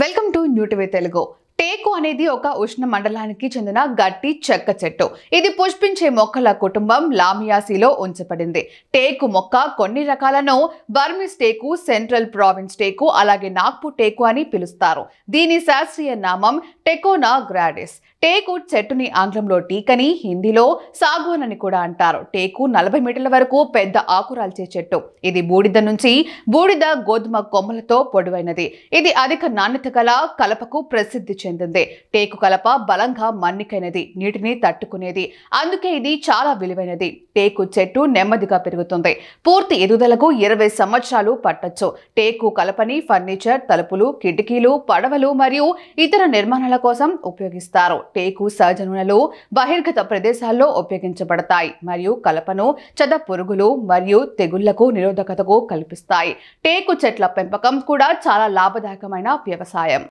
Welcome to new TV Telugu. టేకు అనేది ఒక ఉష్ణ మండలానికి చెందిన గట్టి చెక్క చెట్టు. ఇది పుష్పించే మొక్కల కుటుంబం లామియాసిలో ఉంచబడింది. టేకు మొక్క కొన్ని రకాలను బర్మిస్ టేకు, సెంట్రల్ ప్రావిన్స్ టేకు, అలాగే నాగ్పూర్ టేకు అని పిలుస్తారు. దీని శాస్త్రీయ నామం టెకోనా గ్రాడిస్. టేకు చెట్టుని ఆంగ్లంలో టీక్ అని, హిందీలో సాగోన్ అని కూడా అంటారు. టేకు 40 మీటర్ల వరకు పెద్ద ఆకురాల్చే చెట్టు. ఇది బూడిద గోధుమ కొమ్మలతో పొడవైనది. ఇది అధిక నాణ్యత గల కలపకు ప్రసిద్ధి చెందింది. టేకు కలప బలంగా మన్నికైనది, నీటిని తట్టుకునేది. అందుకే ఇది చాలా విలువైనది. టేకు చెట్టు నెమ్మదిగా పెరుగుతుంది. పూర్తి ఎదుగుదలకు 20 సంవత్సరాలు పట్టొచ్చు. టేకు కలపని ఫర్నిచర్, తలుపులు, కిటికీలు, పడవలు మరియు ఇతర నిర్మాణాల కోసం ఉపయోగిస్తారు. టేకు సహజ నూనెలు బహిర్గత ప్రదేశాల్లో ఉపయోగించబడతాయి మరియు కలపను చెద పురుగులు మరియు తెగుళ్లకు నిరోధకతకు కల్పిస్తాయి. టేకు చెట్ల పెంపకం కూడా చాలా లాభదాయకమైన వ్యవసాయం.